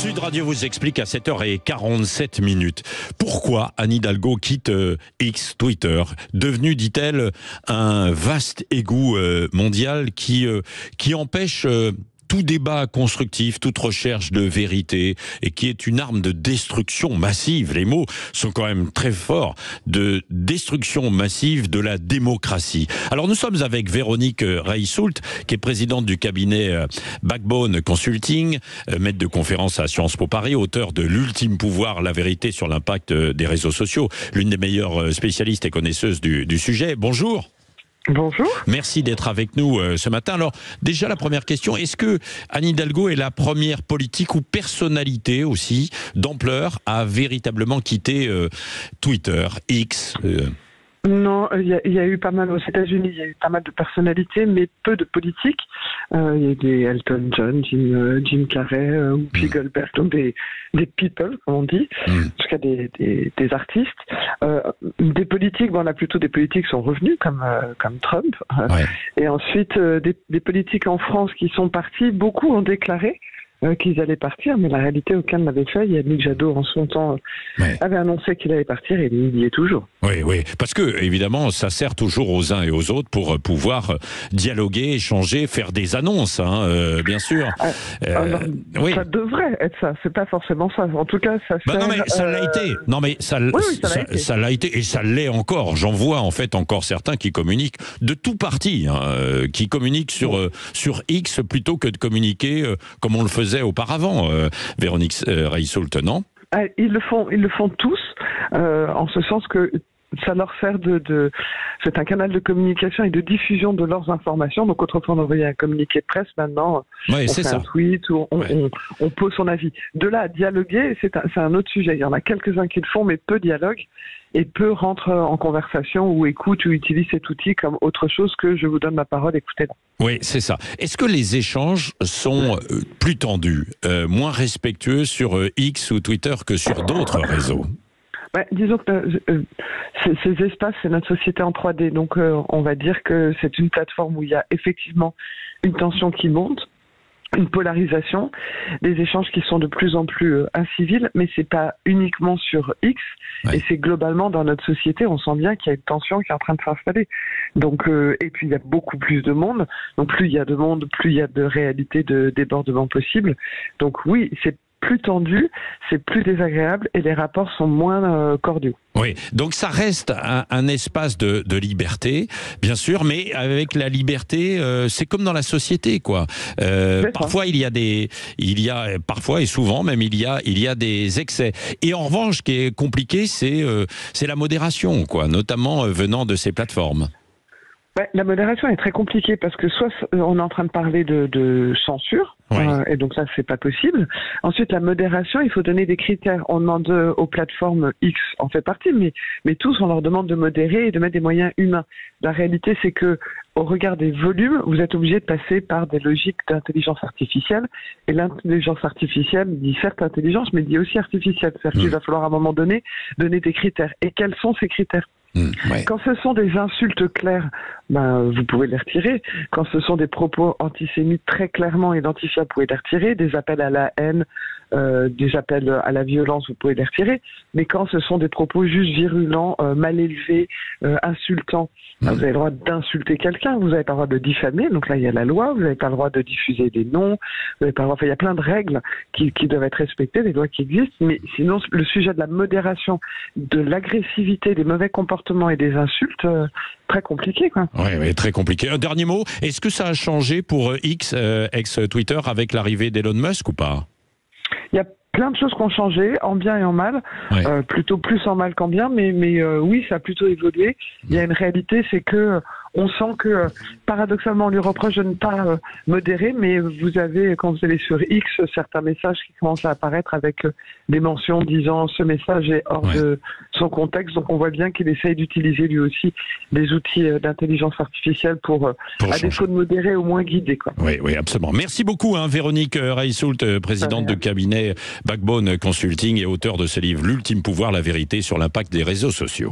Sud Radio vous explique à 7h47. Pourquoi Anne Hidalgo quitte X, Twitter, devenu, dit-elle, un vaste égout mondial qui empêche tout débat constructif, toute recherche de vérité, et qui est une arme de destruction massive. Les mots sont quand même très forts, de destruction massive de la démocratie. Alors nous sommes avec Véronique Reissoult, qui est présidente du cabinet Backbone Consulting, maître de conférence à Sciences Po Paris, auteur de L'ultime pouvoir, la vérité sur l'impact des réseaux sociaux, l'une des meilleures spécialistes et connaisseuses du sujet. Bonjour. Bonjour. Merci d'être avec nous ce matin. Alors, déjà la première question, est-ce que Anne Hidalgo est la première politique ou personnalité aussi d'ampleur à véritablement quitter Twitter, X Non, il y a eu pas mal aux États-Unis, il y a eu pas mal de personnalités, mais peu de politiques. Il y a eu des Elton John, Jim Carrey, Whoopi Goldberg, donc des people, comme on dit, en tout cas des artistes. Des politiques, bon, on a plutôt des politiques qui sont revenus, comme Trump. Ouais. Et ensuite, des politiques en France qui sont partis, beaucoup ont déclaré qu'ils allaient partir, mais la réalité, aucun ne l'avait fait. Yannick Jadot, en son temps, avait annoncé qu'il allait partir et il y est toujours. Oui, parce que, évidemment, ça sert toujours aux uns et aux autres pour pouvoir dialoguer, échanger, faire des annonces, bien sûr. Oui. Ça devrait être ça, c'est pas forcément ça. En tout cas, ça sert... non, mais ça l'a été. Non, mais ça l'a été, et ça l'est encore. J'en vois, en fait, encore certains qui communiquent de tout parti, qui communiquent sur X plutôt que de communiquer comme on le faisait auparavant, Véronique Reissoult, non ? Ils le font tous, en ce sens que ça leur sert c'est un canal de communication et de diffusion de leurs informations. Donc autrefois on envoyait un communiqué de presse, maintenant on fait un tweet ou on pose son avis. De là à dialoguer, c'est un autre sujet. Il y en a quelques-uns qui le font, mais peu dialoguent et peu rentrent en conversation ou écoutent ou utilisent cet outil comme autre chose que je vous donne ma parole, écoutez-la. Oui, c'est ça. Est-ce que les échanges sont plus tendus, moins respectueux sur X ou Twitter que sur d'autres réseaux ? Disons que ces espaces, c'est notre société en 3D. Donc, on va dire que c'est une plateforme où il y a effectivement une tension qui monte, une polarisation, des échanges qui sont de plus en plus incivils, mais c'est pas uniquement sur X, et c'est globalement dans notre société, on sent bien qu'il y a une tension qui est en train de s'installer. Donc, et puis il y a beaucoup plus de monde, donc plus il y a de monde, plus il y a de réalité de débordement possible. Donc oui, c'est plus tendu, c'est plus désagréable et les rapports sont moins cordiaux. Oui, donc ça reste un espace de liberté, bien sûr, mais avec la liberté, c'est comme dans la société, quoi. Parfois parfois et souvent même il y a des excès. Et en revanche, ce qui est compliqué, c'est la modération, quoi, notamment venant de ces plateformes. La modération est très compliquée parce que soit on est en train de parler de censure, et donc ça c'est pas possible. Ensuite la modération, il faut donner des critères. On demande aux plateformes, X en fait partie, mais tous on leur demande de modérer et de mettre des moyens humains. La réalité c'est que au regard des volumes, vous êtes obligé de passer par des logiques d'intelligence artificielle. Et l'intelligence artificielle dit certes intelligence, mais dit aussi artificielle. C'est-à-dire qu'il va falloir à un moment donné donner des critères. Et quels sont ces critères ? Quand ce sont des insultes claires, vous pouvez les retirer. Quand ce sont des propos antisémites très clairement identifiables, vous pouvez les retirer. Des appels à la haine, des appels à la violence, vous pouvez les retirer. Mais quand ce sont des propos juste virulents, mal élevés, insultants, vous avez le droit d'insulter quelqu'un, vous n'avez pas le droit de diffamer. Donc là, il y a la loi, vous n'avez pas le droit de diffuser des noms, vous n'avez pas le droit. Enfin, il y a plein de règles qui doivent être respectées, des lois qui existent. Mais sinon, le sujet de la modération, de l'agressivité, des mauvais comportements et des insultes, très compliqué, quoi. Oui, très compliqué. Un dernier mot, est-ce que ça a changé pour X, ex-Twitter, avec l'arrivée d'Elon Musk ou pas ? Il y a plein de choses qui ont changé, en bien et en mal, plutôt plus en mal qu'en bien, mais oui, ça a plutôt évolué. Il y a une réalité, c'est que on sent que, paradoxalement, on lui reproche de ne pas modérer, mais vous avez, quand vous allez sur X, certains messages qui commencent à apparaître avec des mentions disant ce message est hors de son contexte. Donc on voit bien qu'il essaye d'utiliser lui aussi des outils d'intelligence artificielle pour à défaut de modérer, au moins guider, quoi. Oui, absolument. Merci beaucoup, Véronique Reissoult, présidente de cabinet Backbone Consulting et auteur de ce livre L'ultime pouvoir, la vérité sur l'impact des réseaux sociaux.